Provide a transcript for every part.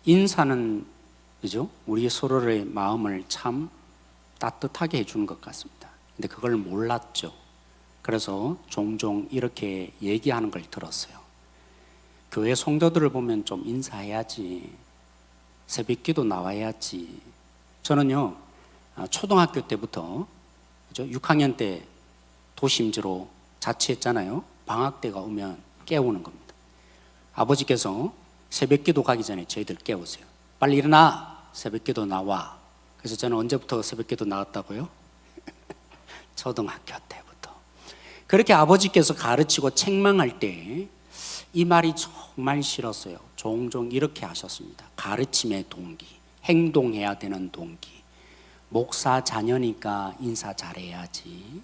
인사는 그죠? 우리 서로의 마음을 참 따뜻하게 해주는 것 같습니다. 근데 그걸 몰랐죠. 그래서 종종 이렇게 얘기하는 걸 들었어요. 교회 성도들을 보면 좀 인사해야지, 새벽기도 나와야지. 저는요 초등학교 때부터 그죠? 6학년 때 도심지로 자취했잖아요. 방학 때가 오면 깨우는 겁니다. 아버지께서 새벽기도 가기 전에 저희들 깨우세요. 빨리 일어나, 새벽기도 나와. 그래서 저는 언제부터 새벽기도 나왔다고요? 초등학교 때부터. 그렇게 아버지께서 가르치고 책망할 때 이 말이 정말 싫었어요. 종종 이렇게 하셨습니다. 가르침의 동기, 행동해야 되는 동기. 목사 자녀니까 인사 잘해야지,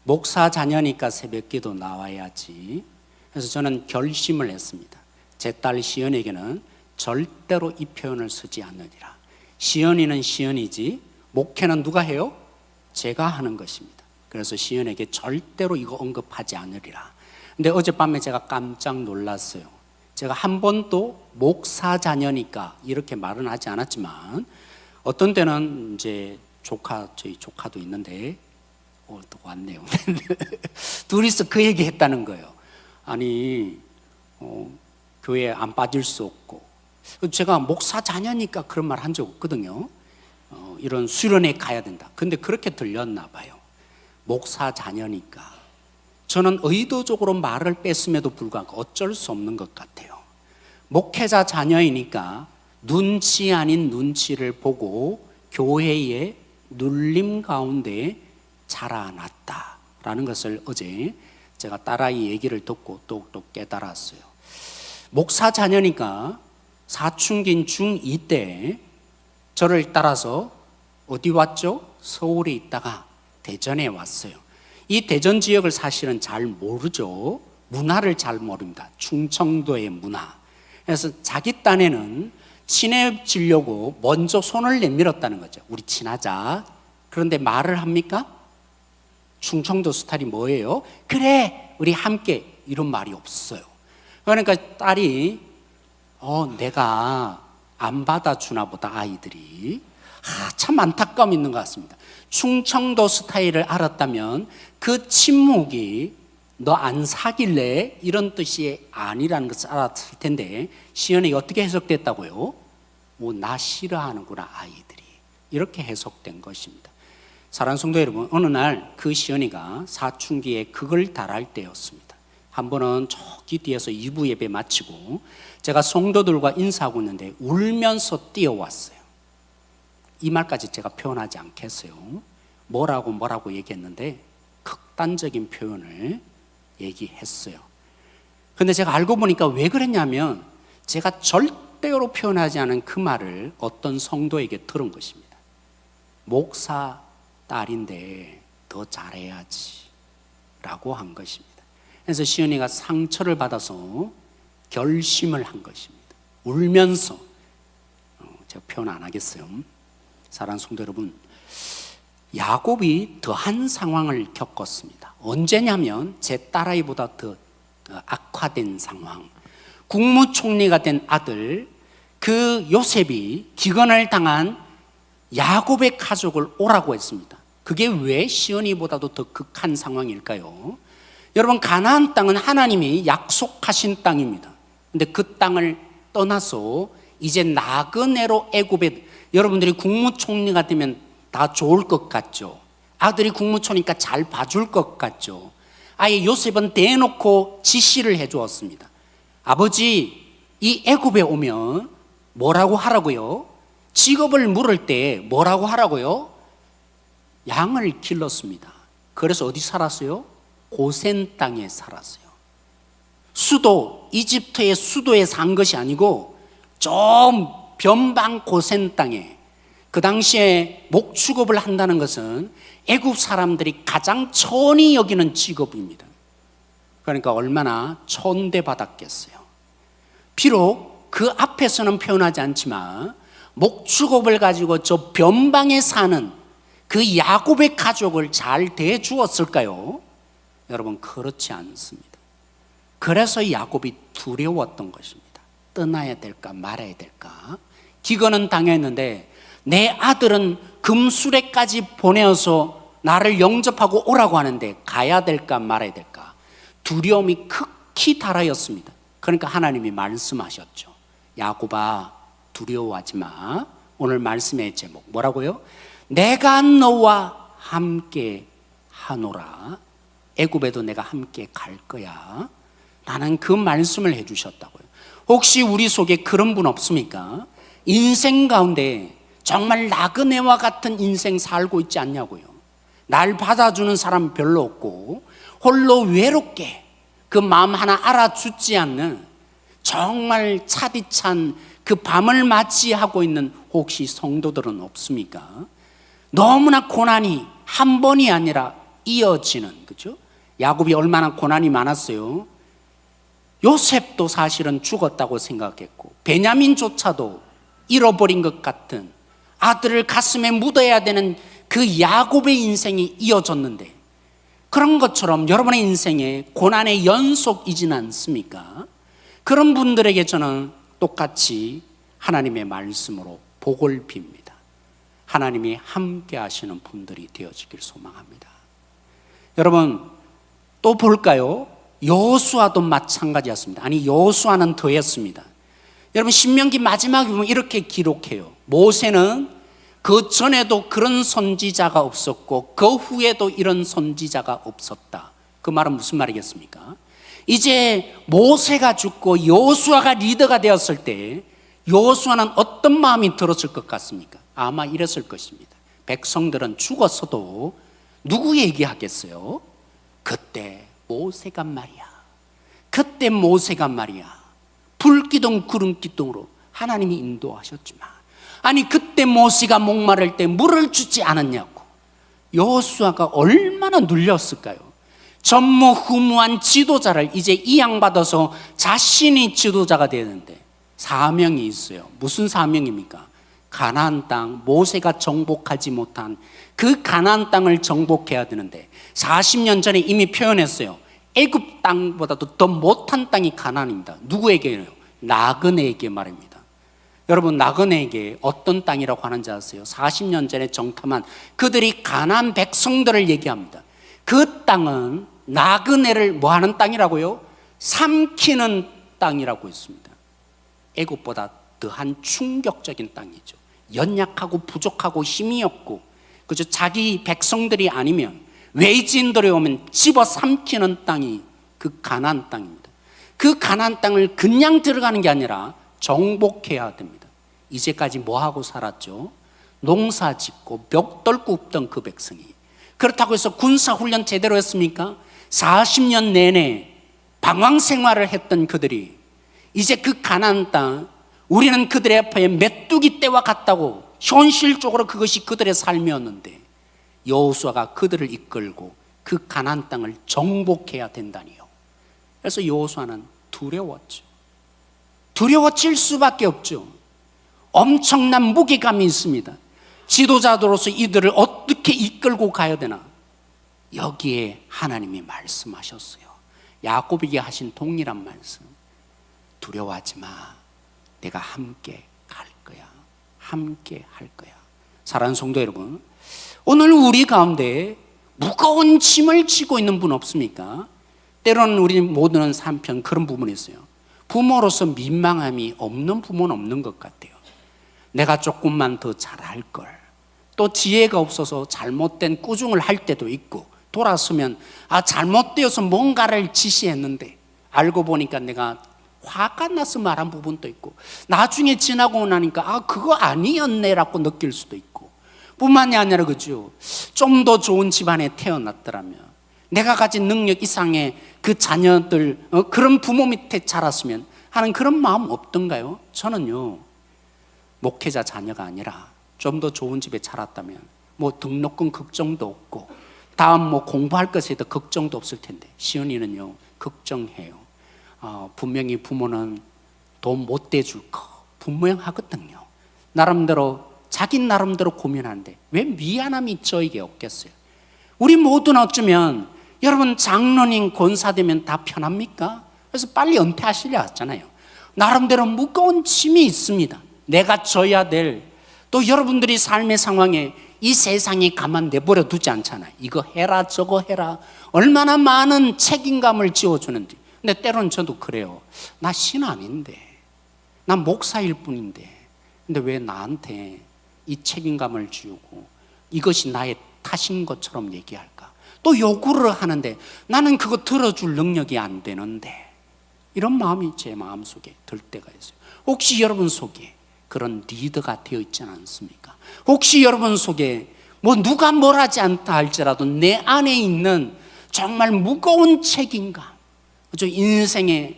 목사 자녀니까 새벽기도 나와야지. 그래서 저는 결심을 했습니다. 제 딸 시연에게는 절대로 이 표현을 쓰지 않으리라. 시연이는 시연이지 목회는 누가 해요? 제가 하는 것입니다. 그래서 시연에게 절대로 이거 언급하지 않으리라. 근데 어젯밤에 제가 깜짝 놀랐어요. 제가 한 번도 목사 자녀니까 이렇게 말은 하지 않았지만 어떤 때는 이제 저희 조카도 있는데 또 왔네요. 둘이서 그 얘기 했다는 거예요. 아니 교회에 안 빠질 수 없고, 제가 목사 자녀니까 그런 말 한 적 없거든요. 이런 수련회 가야 된다. 근데 그렇게 들렸나 봐요. 목사 자녀니까. 저는 의도적으로 말을 뺐음에도 불구하고 어쩔 수 없는 것 같아요. 목회자 자녀이니까 눈치 아닌 눈치를 보고 교회의 눌림 가운데 자라났다라는 것을 어제 제가 딸아이 얘기를 듣고 똑똑 깨달았어요. 목사 자녀니까 사춘기인 중2 때 저를 따라서 어디 왔죠? 서울에 있다가 대전에 왔어요. 이 대전 지역을 사실은 잘 모르죠. 문화를 잘 모릅니다. 충청도의 문화. 그래서 자기 딴에는 친해지려고 먼저 손을 내밀었다는 거죠. 우리 친하자. 그런데 말을 합니까? 충청도 스타일이 뭐예요? 그래, 우리 함께, 이런 말이 없어요. 그러니까 딸이 내가 안 받아주나 보다, 아이들이. 참 안타까움이 있는 것 같습니다. 충청도 스타일을 알았다면 그 침묵이 너 안 사귈래? 이런 뜻이 아니라는 것을 알았을 텐데 시연이 어떻게 해석됐다고요? 나 싫어하는구나, 아이들이. 이렇게 해석된 것입니다. 사랑하는 성도 여러분, 어느 날 그 시연이가 사춘기에 극을 달할 때였습니다. 한 번은 저기 뒤에서 2부 예배 마치고 제가 성도들과 인사하고 있는데 울면서 뛰어왔어요. 이 말까지 제가 표현하지 않겠어요. 뭐라고 얘기했는데 극단적인 표현을 얘기했어요. 근데 제가 알고 보니까 왜 그랬냐면 제가 절대로 표현하지 않은 그 말을 어떤 성도에게 들은 것입니다. 목사 딸인데 더 잘해야지 라고 한 것입니다. 그래서 시은이가 상처를 받아서 결심을 한 것입니다. 울면서. 제가 표현 안 하겠어요. 사랑하는 성도 여러분, 야곱이 더한 상황을 겪었습니다. 언제냐면 제 딸아이보다 더 악화된 상황. 국무총리가 된 아들 그 요셉이 기근을 당한 야곱의 가족을 오라고 했습니다. 그게 왜 시은이보다도 더 극한 상황일까요? 여러분, 가나안 땅은 하나님이 약속하신 땅입니다. 근데 그 땅을 떠나서 이제 나그네로 애굽에, 여러분들이 국무총리가 되면 다 좋을 것 같죠? 아들이 국무총리니까 잘 봐줄 것 같죠? 아예 요셉은 대놓고 지시를 해주었습니다. 아버지, 이 애굽에 오면 뭐라고 하라고요? 직업을 물을 때 뭐라고 하라고요? 양을 길렀습니다. 그래서 어디 살았어요? 고센 땅에 살았어요. 수도, 이집트의 수도에 산 것이 아니고 좀 변방 고센 땅에. 그 당시에 목축업을 한다는 것은 애굽 사람들이 가장 천히 여기는 직업입니다. 그러니까 얼마나 천대받았겠어요. 비록 그 앞에서는 표현하지 않지만 목축업을 가지고 저 변방에 사는 그 야곱의 가족을 잘 대주었을까요? 여러분, 그렇지 않습니다. 그래서 야곱이 두려웠던 것입니다. 떠나야 될까 말아야 될까 기근은 당했는데 내 아들은 금수레까지 보내어서 나를 영접하고 오라고 하는데 가야 될까 말아야 될까 두려움이 극히 달하였습니다. 그러니까 하나님이 말씀하셨죠. 야곱아 두려워하지 마. 오늘 말씀의 제목 뭐라고요? 내가 너와 함께 하노라. 애굽에도 내가 함께 갈 거야. 나는 그 말씀을 해주셨다고요. 혹시 우리 속에 그런 분 없습니까? 인생 가운데 정말 나그네와 같은 인생 살고 있지 않냐고요. 날 받아주는 사람 별로 없고 홀로 외롭게 그 마음 하나 알아주지 않는 정말 차디찬 그 밤을 맞이하고 있는 혹시 성도들은 없습니까? 너무나 고난이 한 번이 아니라 이어지는, 그죠? 야곱이 얼마나 고난이 많았어요. 요셉도 사실은 죽었다고 생각했고 베냐민조차도 잃어버린 것 같은 아들을 가슴에 묻어야 되는 그 야곱의 인생이 이어졌는데 그런 것처럼 여러분의 인생에 고난의 연속이진 않습니까? 그런 분들에게 저는 똑같이 하나님의 말씀으로 복을 빕니다. 하나님이 함께 하시는 분들이 되어지길 소망합니다. 여러분 또 볼까요? 여호수아도 마찬가지였습니다. 아니 여호수아는 더했습니다. 여러분 신명기 마지막에 보면 이렇게 기록해요. 모세는 그 전에도 그런 선지자가 없었고 그 후에도 이런 선지자가 없었다. 그 말은 무슨 말이겠습니까? 이제 모세가 죽고 여호수아가 리더가 되었을 때 여호수아는 어떤 마음이 들었을 것 같습니까? 아마 이랬을 것입니다. 백성들은 죽었어도 누구 얘기하겠어요? 그때 모세가 말이야. 그때 모세가 말이야. 불기둥 구름기둥으로 하나님이 인도하셨지만 아니 그때 모세가 목마를 때 물을 주지 않았냐고. 여호수아가 얼마나 눌렸을까요? 전무후무한 지도자를 이제 이양받아서 자신이 지도자가 되는데 사명이 있어요. 무슨 사명입니까? 가나안 땅, 모세가 정복하지 못한 그 가나안 땅을 정복해야 되는데 40년 전에 이미 표현했어요. 애굽 땅보다도 더 못한 땅이 가나안입니다. 누구에게요? 나그네에게 말입니다. 여러분 나그네에게 어떤 땅이라고 하는지 아세요? 40년 전에 정탐한 그들이 가나안 백성들을 얘기합니다. 그 땅은 나그네를 뭐하는 땅이라고요? 삼키는 땅이라고 했습니다. 애굽보다 더한 충격적인 땅이죠. 연약하고 부족하고 힘이 없고 그죠? 자기 백성들이 아니면 외지인들이 오면 집어삼키는 땅이 그 가나안 땅입니다. 그 가나안 땅을 그냥 들어가는 게 아니라 정복해야 됩니다. 이제까지 뭐하고 살았죠? 농사 짓고 벽돌 굽던 그 백성이 그렇다고 해서 군사훈련 제대로 했습니까? 40년 내내 방황생활을 했던 그들이 이제 그 가나안 땅 우리는 그들의 앞에 메뚜기 떼와 같다고 현실적으로 그것이 그들의 삶이었는데 여호수아가 그들을 이끌고 그 가나안 땅을 정복해야 된다니요. 그래서 여호수아는 두려웠죠. 두려워질 수밖에 없죠. 엄청난 무게감이 있습니다. 지도자로서 이들을 어떻게 이끌고 가야 되나? 여기에 하나님이 말씀하셨어요. 야곱에게 하신 동일한 말씀. 두려워하지 마. 내가 함께 갈 거야. 함께 할 거야. 사랑하는 성도 여러분, 오늘 우리 가운데 무거운 짐을 지고 있는 분 없습니까? 때로는 우리 모두는 한편 그런 부분이 있어요. 부모로서 민망함이 없는 부모는 없는 것 같아요. 내가 조금만 더 잘할 걸. 또 지혜가 없어서 잘못된 꾸중을 할 때도 있고 돌아서면 잘못되어서 뭔가를 지시했는데 알고 보니까 내가 화가 나서 말한 부분도 있고 나중에 지나고 나니까 그거 아니었네라고 느낄 수도 있고 뿐만이 아니라 그죠. 좀 더 좋은 집안에 태어났더라면 내가 가진 능력 이상의 그 자녀들 그런 부모 밑에 자랐으면 하는 그런 마음 없던가요? 저는요 목회자 자녀가 아니라 좀 더 좋은 집에 자랐다면 뭐 등록금 걱정도 없고 다음 뭐 공부할 것에 대해 걱정도 없을 텐데 시은이는요 걱정해요. 분명히 부모는 돈 못 대줄 거 분명하거든요. 나름대로 자기 나름대로 고민하는데 왜 미안함이 저에게 없겠어요? 우리 모두는 어쩌면 여러분 장로님 권사되면 다 편합니까? 그래서 빨리 은퇴하시려 하잖아요. 나름대로 무거운 짐이 있습니다. 내가 져야 될, 또 여러분들이 삶의 상황에 이 세상이 가만 내버려 두지 않잖아요. 이거 해라 저거 해라, 얼마나 많은 책임감을 지어주는데. 근데 때로는 저도 그래요. 나 신앙인데, 나 목사일 뿐인데, 근데 왜 나한테 이 책임감을 지우고 이것이 나의 탓인 것처럼 얘기할까? 또 요구를 하는데 나는 그거 들어줄 능력이 안 되는데, 이런 마음이 제 마음속에 들 때가 있어요. 혹시 여러분 속에 그런 리더가 되어 있지 않습니까? 혹시 여러분 속에 뭐 누가 뭘 하지 않다 할지라도 내 안에 있는 정말 무거운 책임감, 그죠? 인생에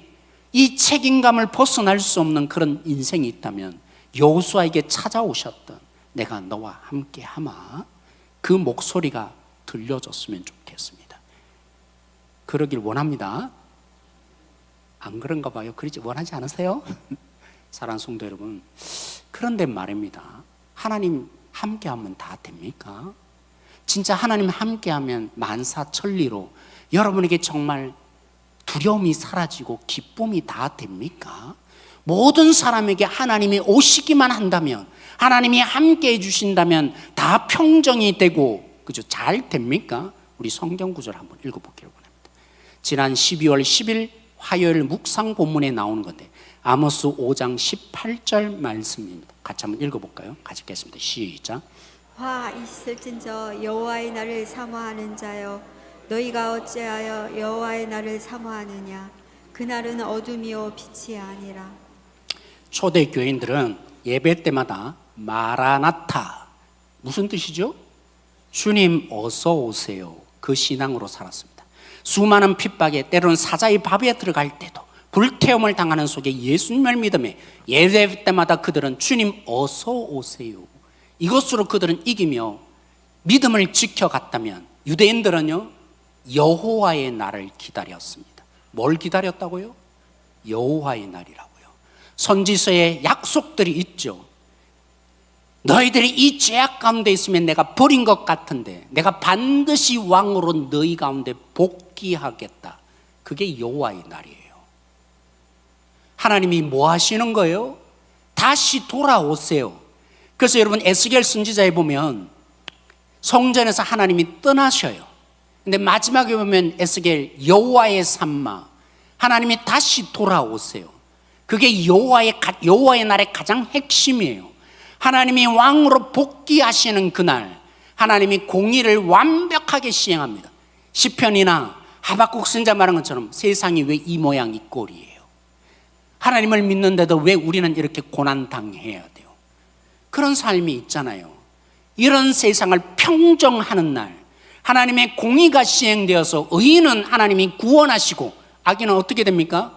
이 책임감을 벗어날 수 없는 그런 인생이 있다면 여호수아에게 찾아오셨던 내가 너와 함께 하마, 그 목소리가 들려줬으면 좋겠습니다. 그러길 원합니다. 안 그런가 봐요. 그러지 원하지 않으세요? 사랑하는 성도 여러분, 그런데 말입니다. 하나님 함께하면 다 됩니까? 진짜 하나님 함께하면 만사천리로 여러분에게 정말 두려움이 사라지고 기쁨이 다 됩니까? 모든 사람에게 하나님이 오시기만 한다면, 하나님이 함께 해주신다면 다 평정이 되고, 그죠? 잘 됩니까? 우리 성경 구절 한번 읽어보기를 원합니다. 지난 12월 10일 화요일 묵상 본문에 나오는 건데, 아모스 5장 18절 말씀입니다. 같이 한번 읽어볼까요? 같이 읽겠습니다. 시작. 화 있을진저 여호와의 날을 사모하는 자여, 너희가 어찌하여 여호와의 날을 사모하느냐? 그날은 어둠이요 빛이 아니라. 초대 교인들은 예배 때마다 마라나타, 무슨 뜻이죠? 주님 어서 오세요, 그 신앙으로 살았습니다. 수많은 핍박에, 때로는 사자의 밥에 들어갈 때도, 불태움을 당하는 속에 예수님을 믿음에 예배 때마다 그들은 주님 어서 오세요, 이것으로 그들은 이기며 믿음을 지켜갔다면, 유대인들은요 여호와의 날을 기다렸습니다. 뭘 기다렸다고요? 여호와의 날이라고요. 선지서에 약속들이 있죠. 너희들이 이 죄악 가운데 있으면 내가 버린 것 같은데 내가 반드시 왕으로 너희 가운데 복귀하겠다. 그게 여호와의 날이에요. 하나님이 뭐 하시는 거예요? 다시 돌아오세요. 그래서 여러분 에스겔 선지자에 보면 성전에서 하나님이 떠나셔요. 근데 마지막에 보면 에스겔 여호와의 산마, 하나님이 다시 돌아오세요. 그게 여호와의 날의 가장 핵심이에요. 하나님이 왕으로 복귀하시는 그날, 하나님이 공의를 완벽하게 시행합니다. 시편이나 하박국 선지자 말한 것처럼 세상이 왜 이 모양 이 꼴이에요? 하나님을 믿는데도 왜 우리는 이렇게 고난당해야 돼요? 그런 삶이 있잖아요. 이런 세상을 평정하는 날, 하나님의 공의가 시행되어서 의인은 하나님이 구원하시고 악인은 어떻게 됩니까?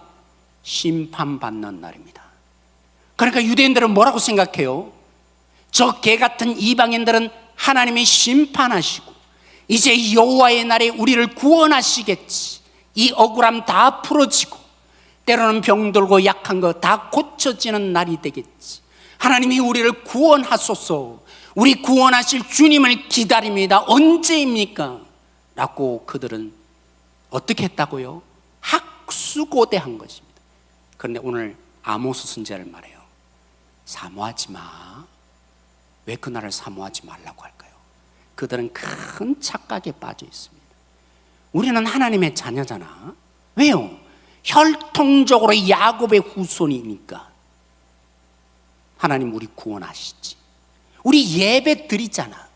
심판받는 날입니다. 그러니까 유대인들은 뭐라고 생각해요? 저 개 같은 이방인들은 하나님이 심판하시고 이제 여호와의 날에 우리를 구원하시겠지, 이 억울함 다 풀어지고 때로는 병들고 약한 거 다 고쳐지는 날이 되겠지, 하나님이 우리를 구원하소서, 우리 구원하실 주님을 기다립니다. 언제입니까? 라고 그들은 어떻게 했다고요? 학수고대한 것입니다. 그런데 오늘 아모스 선지자를 말해요. 사모하지 마. 왜 그날을 사모하지 말라고 할까요? 그들은 큰 착각에 빠져 있습니다. 우리는 하나님의 자녀잖아. 왜요? 혈통적으로 야곱의 후손이니까 하나님 우리 구원하시지. 우리 예배 드리잖아.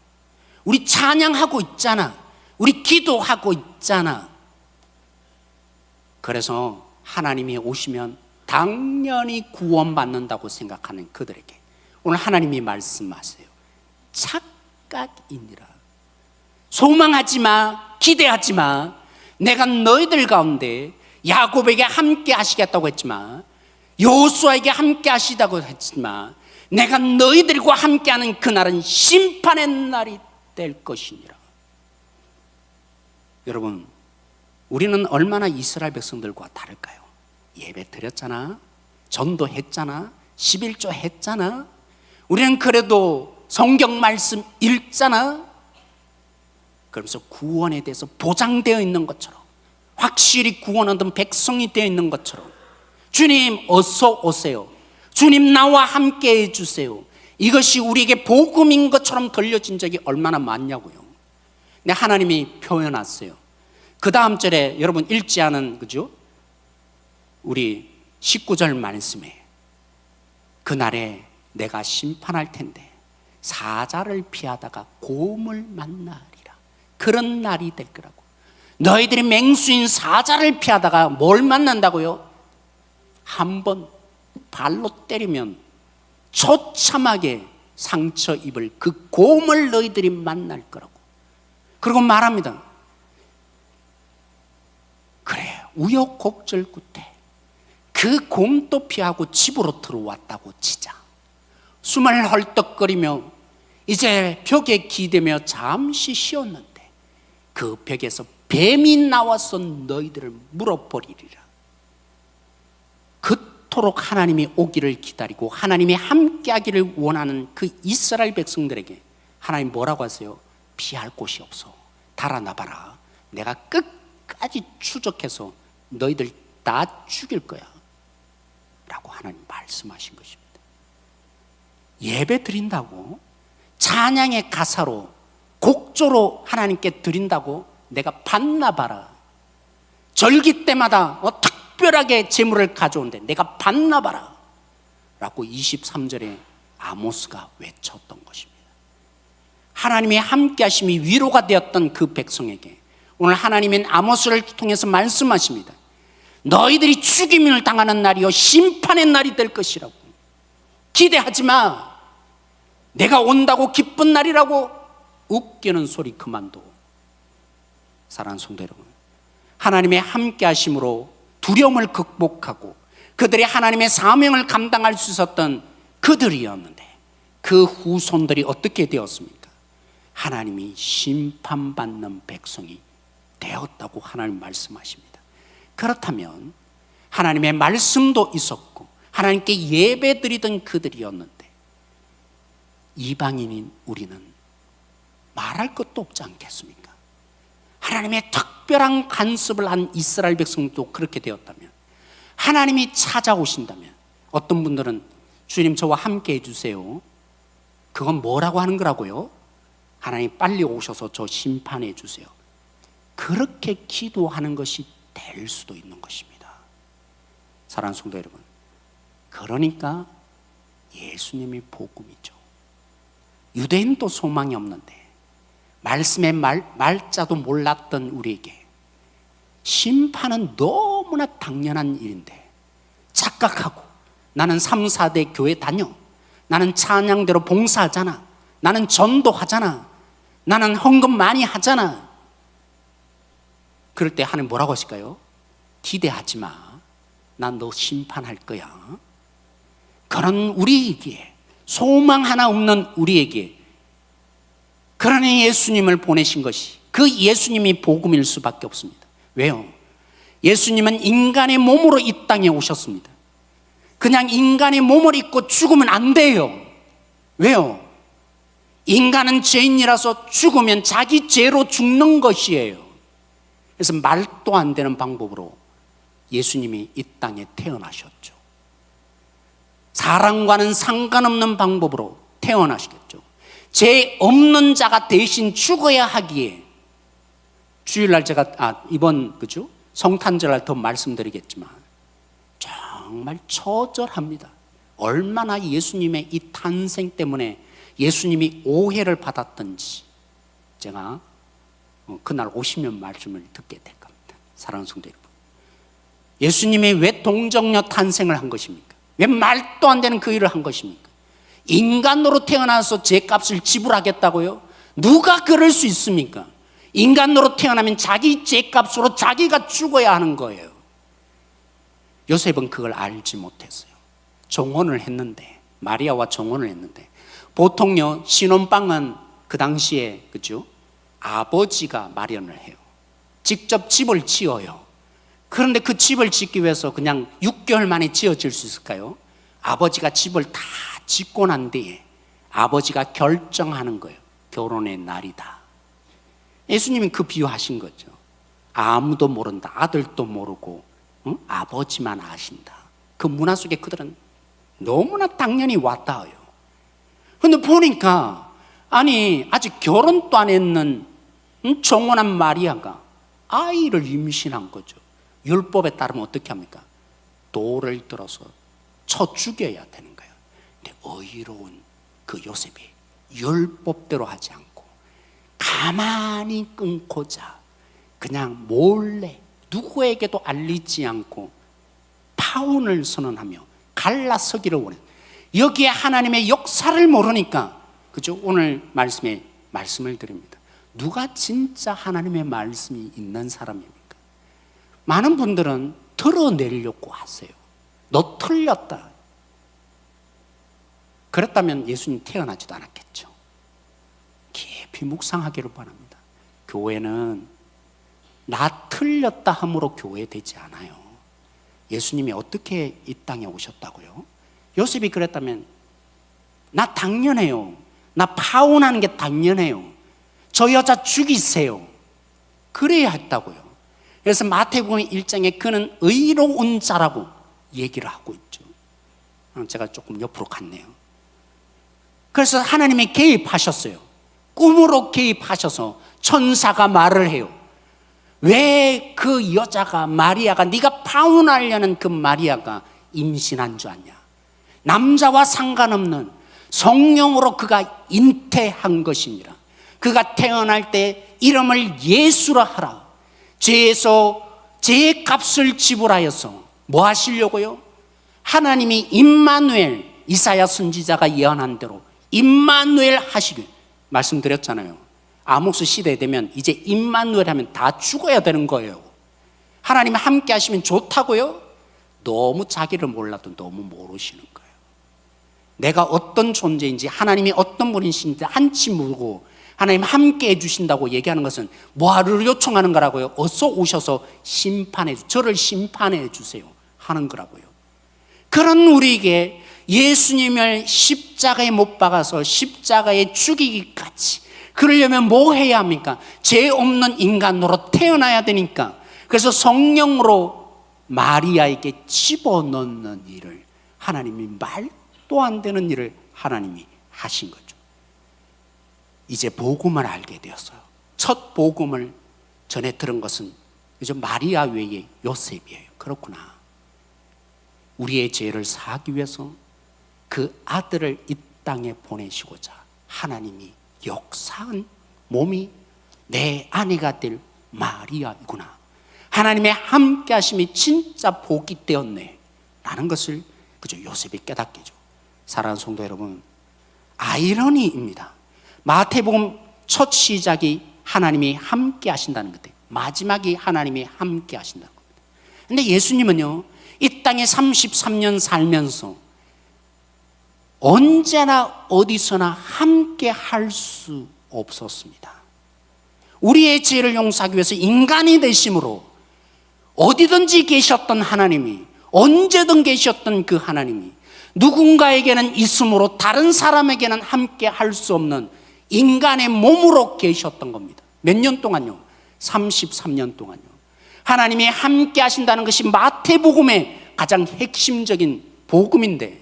우리 찬양하고 있잖아. 우리 기도하고 있잖아. 그래서 하나님이 오시면 당연히 구원받는다고 생각하는 그들에게 오늘 하나님이 말씀하세요. 착각이니라. 소망하지 마, 기대하지 마. 내가 너희들 가운데 야곱에게 함께 하시겠다고 했지만, 여호수아에게 함께 하시다고 했지만, 내가 너희들과 함께하는 그날은 심판의 날이 될 것이니라. 여러분, 우리는 얼마나 이스라엘 백성들과 다를까요? 예배 드렸잖아, 전도했잖아, 11조 했잖아. 우리는 그래도 성경 말씀 읽잖아. 그러면서 구원에 대해서 보장되어 있는 것처럼, 확실히 구원 얻은 백성이 되어 있는 것처럼, 주님 어서 오세요. 주님 나와 함께 해주세요. 이것이 우리에게 복음인 것처럼 들려진 적이 얼마나 많냐고요. 근데 하나님이 표현했어요. 그 다음 절에 여러분 읽지 않은, 그죠? 우리 19절 말씀에 그날에 내가 심판할 텐데 사자를 피하다가 곰을 만나리라. 그런 날이 될 거라고. 너희들이 맹수인 사자를 피하다가 뭘 만난다고요? 한번 발로 때리면 처참하게 상처 입을 그 곰을 너희들이 만날 거라고. 그리고 말합니다. 그래, 우여곡절 끝에 그 곰도 피하고 집으로 들어왔다고 치자. 숨을 헐떡거리며 이제 벽에 기대며 잠시 쉬었는데 그 벽에서 뱀이 나와서 너희들을 물어버리리라. 그토록 하나님이 오기를 기다리고 하나님이 함께하기를 원하는 그 이스라엘 백성들에게 하나님 뭐라고 하세요? 피할 곳이 없어. 달아나봐라. 내가 끝까지 추적해서 너희들 다 죽일 거야 라고 하나님 말씀하신 것입니다. 예배 드린다고, 찬양의 가사로, 곡조로 하나님께 드린다고 내가 받나봐라. 절기 때마다 특별하게 제물을 가져오는데 내가 받나봐라 라고 23절에 아모스가 외쳤던 것입니다. 하나님의 함께 하심이 위로가 되었던 그 백성에게 오늘 하나님은 아모스를 통해서 말씀하십니다. 너희들이 죽임을 당하는 날이요 심판의 날이 될 것이라고. 기대하지 마. 내가 온다고 기쁜 날이라고. 웃기는 소리 그만둬. 사랑하는 성도 여러분, 하나님의 함께 하심으로 두려움을 극복하고 그들이 하나님의 사명을 감당할 수 있었던 그들이었는데 그 후손들이 어떻게 되었습니까? 하나님이 심판받는 백성이 되었다고 하나님 말씀하십니다. 그렇다면 하나님의 말씀도 있었고 하나님께 예배드리던 그들이었는데 이방인인 우리는 말할 것도 없지 않겠습니까? 하나님의 특별한 간섭을 한 이스라엘 백성도 그렇게 되었다면, 하나님이 찾아오신다면, 어떤 분들은 주님 저와 함께 해주세요. 그건 뭐라고 하는 거라고요? 하나님 빨리 오셔서 저 심판해 주세요. 그렇게 기도하는 것이 될 수도 있는 것입니다. 사랑하는 성도 여러분, 그러니까 예수님이 복음이죠. 유대인도 소망이 없는데 말씀의 말자도 몰랐던 우리에게 심판은 너무나 당연한 일인데 착각하고 나는 3, 4대 교회 다녀, 나는 찬양대로 봉사하잖아, 나는 전도하잖아, 나는 헌금 많이 하잖아. 그럴 때 하나님 뭐라고 하실까요? 기대하지 마, 난 너 심판할 거야. 그런 우리에게, 소망 하나 없는 우리에게 그러니 예수님을 보내신 것이, 그 예수님이 복음일 수밖에 없습니다. 왜요? 예수님은 인간의 몸으로 이 땅에 오셨습니다. 그냥 인간의 몸을 입고 죽으면 안 돼요. 왜요? 인간은 죄인이라서 죽으면 자기 죄로 죽는 것이에요. 그래서 말도 안 되는 방법으로 예수님이 이 땅에 태어나셨죠. 사람과는 상관없는 방법으로 태어나시겠죠. 죄 없는 자가 대신 죽어야 하기에, 주일날 제가 이번 그죠? 성탄절날 더 말씀드리겠지만 정말 처절합니다. 얼마나 예수님의 이 탄생 때문에 예수님이 오해를 받았던지 제가 그날 오시면 말씀을 듣게 될 겁니다. 사랑하는 성도 여러분, 예수님이 왜 동정녀 탄생을 한 것입니까? 왜 말도 안 되는 그 일을 한 것입니까? 인간으로 태어나서 죄값을 지불하겠다고요? 누가 그럴 수 있습니까? 인간으로 태어나면 자기 죄값으로 자기가 죽어야 하는 거예요. 요셉은 그걸 알지 못했어요. 정혼을 했는데, 마리아와 정혼을 했는데, 보통요 신혼방은 그 당시에 그죠? 아버지가 마련을 해요. 직접 집을 지어요. 그런데 그 집을 짓기 위해서 그냥 6개월 만에 지어질 수 있을까요? 아버지가 집을 다 짓고 난 뒤에 아버지가 결정하는 거예요. 결혼의 날이다. 예수님이 그 비유하신 거죠. 아무도 모른다. 아들도 모르고 아버지만 아신다. 그 문화 속에 그들은 너무나 당연히 왔다요. 근데 보니까 아니 아직 결혼도 안 했는 정혼한 마리아가 아이를 임신한 거죠. 율법에 따르면 어떻게 합니까? 돌을 들어서 쳐 죽여야 되는 거예요. 근데 의로운 그 요셉이 율법대로 하지 않고 가만히 끊고자 그냥 몰래 누구에게도 알리지 않고 파혼을 선언하며 갈라서기를 원해요. 여기에 하나님의 역사를 모르니까, 그죠? 오늘 말씀에 말씀을 드립니다. 누가 진짜 하나님의 말씀이 있는 사람입니까? 많은 분들은 드러내려고 하세요. 너 틀렸다. 그랬다면 예수님 태어나지도 않았겠죠. 깊이 묵상하기를 바랍니다. 교회는 나 틀렸다 함으로 교회 되지 않아요. 예수님이 어떻게 이 땅에 오셨다고요? 요셉이 그랬다면 나 당연해요. 나 파혼하는 게 당연해요. 저 여자 죽이세요. 그래야 했다고요. 그래서 마태복음 1장에 그는 의로운 자라고 얘기를 하고 있죠. 제가 조금 옆으로 갔네요. 그래서 하나님이 개입하셨어요. 꿈으로 개입하셔서 천사가 말을 해요. 왜 그 여자가 마리아가 네가 파혼하려는 그 마리아가 임신한 줄 아냐? 남자와 상관없는 성령으로 그가 잉태한 것이니라. 그가 태어날 때 이름을 예수라 하라. 죄에서 죄의 값을 지불하여서 뭐 하시려고요? 하나님이 임마누엘, 이사야 선지자가 예언한 대로 임마누엘 하시길 말씀드렸잖아요. 아모스 시대 되면 이제 임마누엘 하면 다 죽어야 되는 거예요. 하나님이 함께 하시면 좋다고요? 너무 자기를 몰라도 너무 모르시는 거예요. 내가 어떤 존재인지, 하나님이 어떤 분이신지 한치 모르고 하나님 함께 해주신다고 얘기하는 것은 뭐하를 요청하는 거라고요? 어서 오셔서 저를 심판해 주세요 하는 거라고요. 그런 우리에게 예수님을 십자가에 못 박아서 십자가에 죽이기까지, 그러려면 뭐 해야 합니까? 죄 없는 인간으로 태어나야 되니까. 그래서 성령으로 마리아에게 집어넣는 일을 하나님이 말도 안 되는 일을 하나님이 하신 거죠. 이제 복음을 알게 되었어요. 첫 복음을 전에 들은 것은 이제 마리아 외에 요셉이에요. 그렇구나. 우리의 죄를 사하기 위해서 그 아들을 이 땅에 보내시고자 하나님이 역사한 몸이 내 아내가 될 마리아이구나. 하나님의 함께 하심이 진짜 복이 되었네 라는 것을 그저 요셉이 깨닫게죠. 사랑하는 성도 여러분, 아이러니입니다. 마태복음 첫 시작이 하나님이 함께 하신다는 것, 마지막이 하나님이 함께 하신다는 겁니다. 근데 예수님은요, 이 땅에 33년 살면서 언제나 어디서나 함께 할 수 없었습니다. 우리의 죄를 용서하기 위해서 인간이 되심으로 어디든지 계셨던 하나님이, 언제든 계셨던 그 하나님이 누군가에게는 있음으로 다른 사람에게는 함께 할 수 없는 인간의 몸으로 계셨던 겁니다. 몇 년 동안요? 33년 동안요. 하나님이 함께 하신다는 것이 마태복음의 가장 핵심적인 복음인데,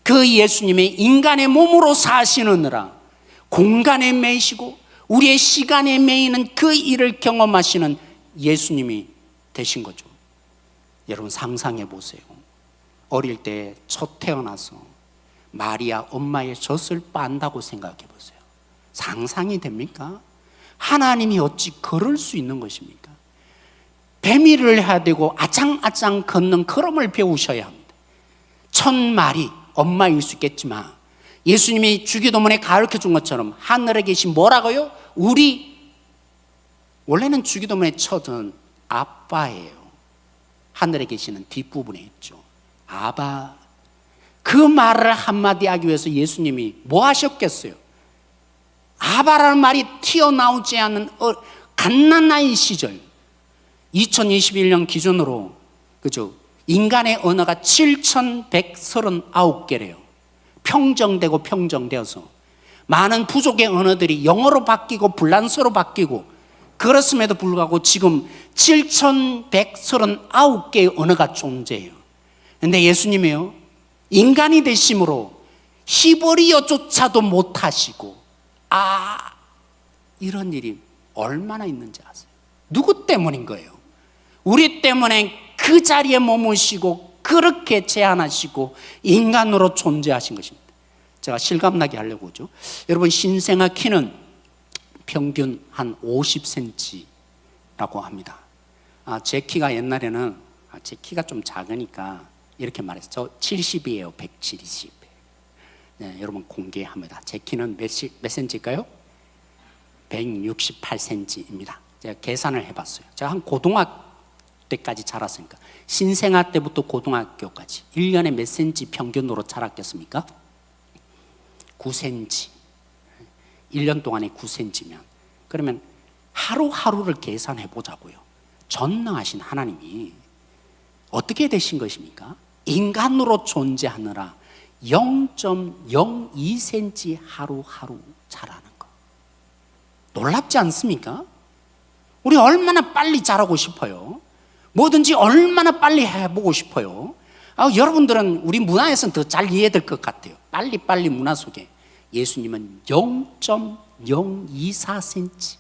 그 예수님의 인간의 몸으로 사시느라 공간에 매이시고 우리의 시간에 매이는 그 일을 경험하시는 예수님이 되신 거죠. 여러분 상상해 보세요. 어릴 때 첫 태어나서 마리아 엄마의 젖을 빤다고 생각해 보세요. 상상이 됩니까? 하나님이 어찌 그럴 수 있는 것입니까? 배밀을 해야 되고 아장아장 걷는 걸음을 배우셔야 합니다. 천 마리 엄마일 수 있겠지만 예수님이 주기도문에 가르쳐 준 것처럼 하늘에 계신 뭐라고요? 원래는 주기도문의 첫은 아빠예요. 하늘에 계시는 뒷부분에 있죠. 아바. 그 말을 한마디 하기 위해서 예수님이 뭐 하셨겠어요? 아바라는 말이 튀어나오지 않는 갓난아이 시절, 2021년 기준으로, 그죠? 인간의 언어가 7,139개래요. 평정되어서 많은 부족의 언어들이 영어로 바뀌고 불란서로 바뀌고, 그렇음에도 불구하고 지금 7,139개의 언어가 존재해요. 근데 예수님이요, 인간이 되심으로 히브리어조차도 못하시고, 이런 일이 얼마나 있는지 아세요? 누구 때문인 거예요? 우리 때문에 그 자리에 머무시고 그렇게 제한하시고 인간으로 존재하신 것입니다. 제가 실감나게 하려고 하죠. 여러분, 신생아 키는 평균 한 50cm라고 합니다. 제 키가 옛날에는 제 키가 좀 작으니까 이렇게 말했어요. 저 70이에요. 170. 네, 여러분 공개합니다. 제 키는 몇 cm일까요? 168cm입니다. 제가 계산을 해봤어요. 제가 한 고등학교 때까지 자랐으니까, 신생아 때부터 고등학교까지 1년에 몇 cm 평균으로 자랐겠습니까? 9cm. 1년 동안에 9cm면, 그러면 하루하루를 계산해 보자고요. 전능하신 하나님이 어떻게 되신 것입니까? 인간으로 존재하느라 0.02cm 하루하루 자라는 거. 놀랍지 않습니까? 우리 얼마나 빨리 자라고 싶어요. 뭐든지 얼마나 빨리 해보고 싶어요. 여러분들은 우리 문화에서는 더 잘 이해될 것 같아요. 빨리빨리 문화 속에 예수님은 0.024cm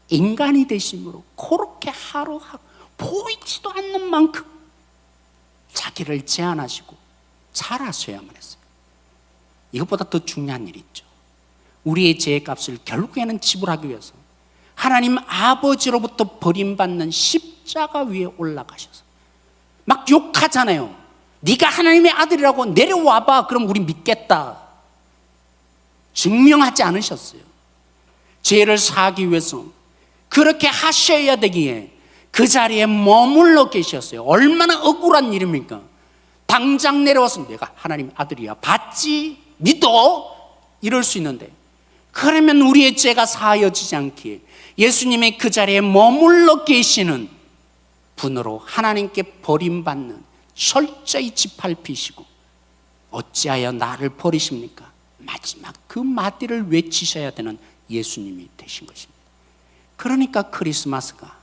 인간이 되심으로 그렇게 하루하루 보이지도 않는 만큼 자기를 제한하시고 자라셔야만 했어요. 이것보다 더 중요한 일이 있죠. 우리의 죄의 값을 결국에는 지불하기 위해서 하나님 아버지로부터 버림받는 십자가 위에 올라가셔서 막 욕하잖아요. 네가 하나님의 아들이라고 내려와봐, 그럼 우리 믿겠다. 증명하지 않으셨어요. 죄를 사하기 위해서 그렇게 하셔야 되기에 그 자리에 머물러 계셨어요. 얼마나 억울한 일입니까? 당장 내려와서 내가 하나님 아들이야, 봤지? 믿어? 이럴 수 있는데, 그러면 우리의 죄가 사하여지지 않기에 예수님의 그 자리에 머물러 계시는 분으로 하나님께 버림받는, 철저히 짓밟히시고 어찌하여 나를 버리십니까? 마지막 그 마디를 외치셔야 되는 예수님이 되신 것입니다. 그러니까 크리스마스가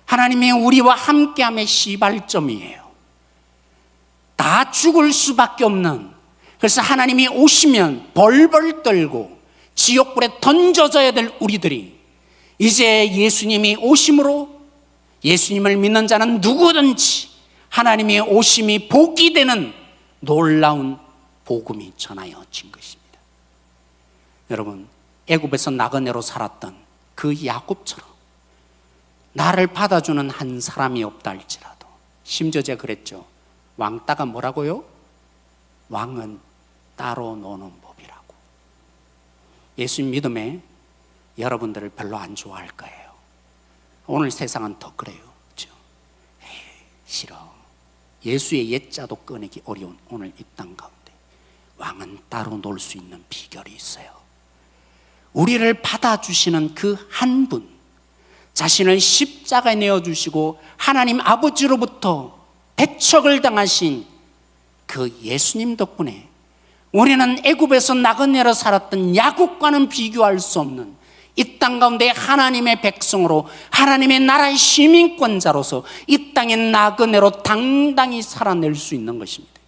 하나님의 우리와 함께함의 시발점이에요. 다 죽을 수밖에 없는, 그래서 하나님이 오시면 벌벌 떨고 지옥불에 던져져야 될 우리들이 이제 예수님이 오심으로 예수님을 믿는 자는 누구든지 하나님의 오심이 복이 되는 놀라운 복음이 전하여진 것입니다. 여러분, 애굽에서 나그네로 살았던 그 야곱처럼 나를 받아주는 한 사람이 없다 할지라도, 심지어 제가 그랬죠. 왕따가 뭐라고요? 왕은 따로 노는 법이라고. 예수님 믿음에 여러분들을 별로 안 좋아할 거예요. 오늘 세상은 더 그래요. 그렇죠? 싫어. 예수의 옛자도 꺼내기 어려운 오늘 이 땅 가운데 왕은 따로 놀 수 있는 비결이 있어요. 우리를 받아주시는 그 한 분, 자신을 십자가에 내어주시고 하나님 아버지로부터 배척을 당하신 그 예수님 덕분에 우리는 애굽에서 나그네로 살았던 야곱과는 비교할 수 없는 이 땅 가운데 하나님의 백성으로, 하나님의 나라의 시민권자로서 이 땅의 나그네로 당당히 살아낼 수 있는 것입니다.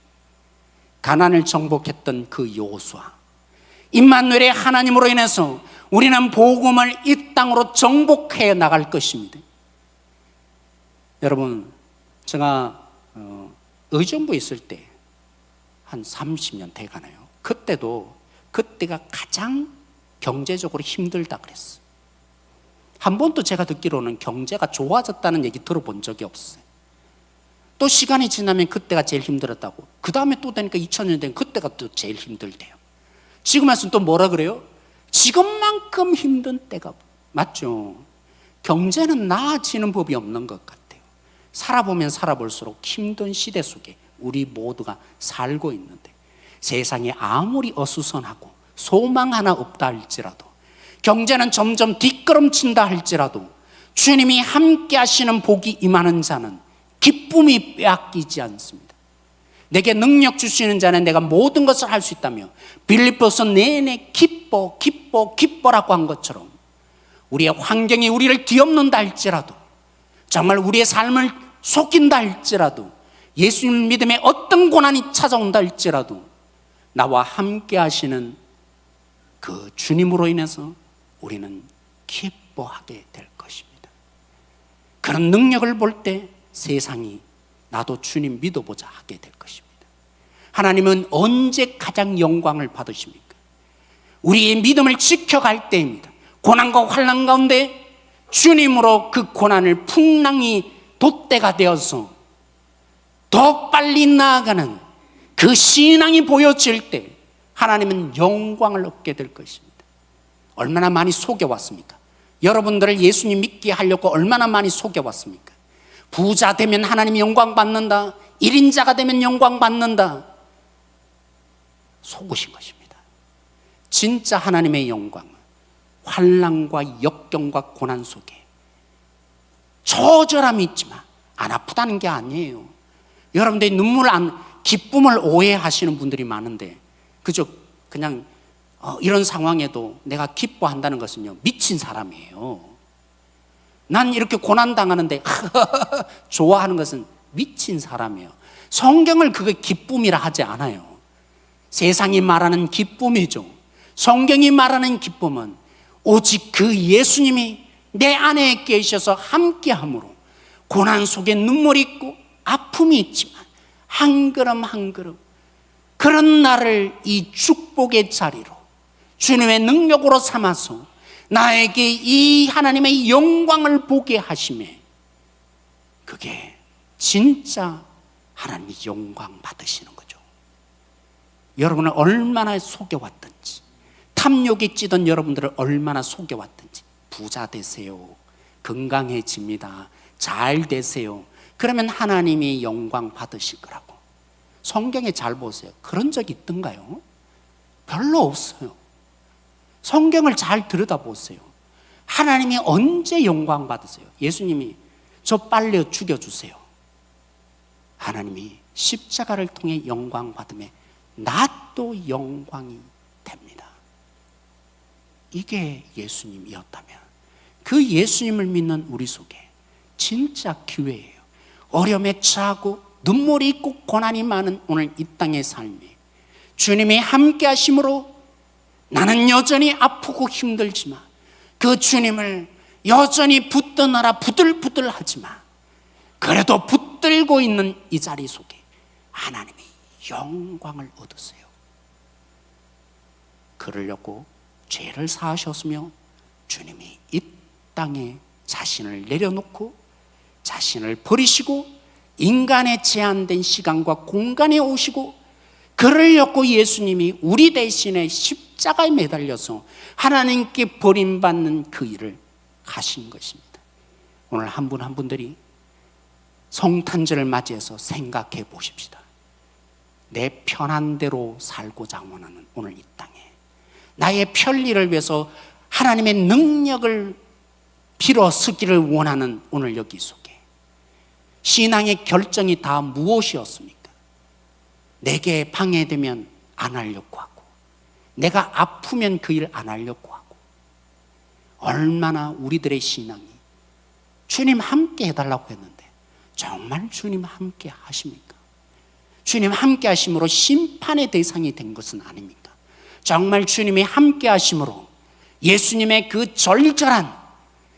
가나안을 정복했던 그 여호수아, 임마누엘의 하나님으로 인해서 우리는 복음을 이 땅으로 정복해 나갈 것입니다. 여러분, 제가 의정부에 있을 때 한 30년 돼가나요? 그때가 가장 경제적으로 힘들다 그랬어요. 한 번도 제가 듣기로는 경제가 좋아졌다는 얘기 들어본 적이 없어요. 또 시간이 지나면 그때가 제일 힘들었다고, 그 다음에 또 되니까 2000년 된 그때가 또 제일 힘들대요. 지금에서는 또 뭐라 그래요? 지금만큼 힘든 때가, 맞죠? 경제는 나아지는 법이 없는 것 같아요. 살아보면 살아볼수록 힘든 시대 속에 우리 모두가 살고 있는데, 세상이 아무리 어수선하고 소망 하나 없다 할지라도, 경제는 점점 뒷걸음친다 할지라도 주님이 함께 하시는 복이 임하는 자는 기쁨이 빼앗기지 않습니다. 내게 능력 주시는 자는 내가 모든 것을 할 수 있다며 빌립보서 내내 기뻐 기뻐 기뻐라고 한 것처럼, 우리의 환경이 우리를 뒤엎는다 할지라도, 정말 우리의 삶을 속인다 할지라도 예수님 믿음에 어떤 고난이 찾아온다 할지라도 나와 함께 하시는 그 주님으로 인해서 우리는 기뻐하게 될 것입니다. 그런 능력을 볼 때 세상이 나도 주님 믿어보자 하게 될 것입니다. 하나님은 언제 가장 영광을 받으십니까? 우리의 믿음을 지켜갈 때입니다. 고난과 환난 가운데 주님으로 그 고난을 풍랑이 돛대가 되어서 더 빨리 나아가는 그 신앙이 보여질 때 하나님은 영광을 얻게 될 것입니다. 얼마나 많이 속여왔습니까? 여러분들을 예수님 믿게 하려고 얼마나 많이 속여왔습니까? 부자 되면 하나님 영광 받는다, 1인자가 되면 영광 받는다, 속으신 것입니다. 진짜 하나님의 영광은 환난과 역경과 고난 속에 처절함이 있지만 안 아프다는 게 아니에요. 여러분들이 기쁨을 오해하시는 분들이 많은데 그저 그냥 이런 상황에도 내가 기뻐한다는 것은요, 미친 사람이에요. 난 이렇게 고난 당하는데 좋아하는 것은 미친 사람이에요. 성경을 그게 기쁨이라 하지 않아요. 세상이 말하는 기쁨이죠. 성경이 말하는 기쁨은 오직 그 예수님이 내 안에 계셔서 함께함으로 고난 속에 눈물이 있고 아픔이 있지만 한 걸음 한 걸음 그런 나를 이 축복의 자리로 주님의 능력으로 삼아서 나에게 이 하나님의 영광을 보게 하심에 그게 진짜 하나님이 영광 받으시는 거죠. 여러분을 얼마나 속여왔든지, 탐욕에 찌던 여러분들을 얼마나 속여왔든지, 부자 되세요, 건강해집니다, 잘 되세요, 그러면 하나님이 영광 받으실 거라고. 성경에 잘 보세요. 그런 적이 있던가요? 별로 없어요. 성경을 잘 들여다보세요. 하나님이 언제 영광 받으세요? 예수님이 저 빨리 죽여주세요. 하나님이 십자가를 통해 영광 받음에 나도 영광이 됩니다. 이게 예수님이었다면 그 예수님을 믿는 우리 속에 진짜 기회예요. 어려움에 처하고 눈물이 있고 고난이 많은 오늘 이 땅의 삶에 주님이 함께 하심으로 나는 여전히 아프고 힘들지만 그 주님을 여전히 붙드느라 부들부들하지만 그래도 붙들고 있는 이 자리 속에 하나님이 영광을 얻으세요. 그러려고 죄를 사하셨으며 주님이 이 땅에 자신을 내려놓고 자신을 버리시고 인간의 제한된 시간과 공간에 오시고 그러려고 예수님이 우리 대신에 십자가에 매달려서 하나님께 버림받는 그 일을 하신 것입니다. 오늘 한 분 한 분들이 성탄절을 맞이해서 생각해 보십시다. 내 편한 대로 살고자 원하는 오늘 이 땅에 나의 편리를 위해서 하나님의 능력을 빌어 쓰기를 원하는 오늘 여기 속에 신앙의 결정이 다 무엇이었습니까? 내게 방해되면 안 하려고 하고 내가 아프면 그 일 안 하려고 하고 얼마나 우리들의 신앙이 주님 함께 해달라고 했는데 정말 주님 함께 하십니까? 주님 함께 하심으로 심판의 대상이 된 것은 아닙니까? 정말 주님이 함께 하심으로 예수님의 그 절절한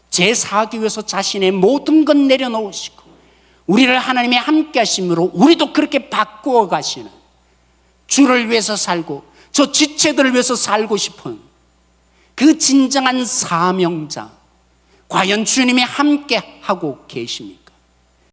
제사하기 위해서 자신의 모든 것 내려놓으시고 우리를 하나님이 함께 하심으로 우리도 그렇게 바꾸어 가시는 주를 위해서 살고 저 지체들을 위해서 살고 싶은 그 진정한 사명자 과연 주님이 함께 하고 계십니까?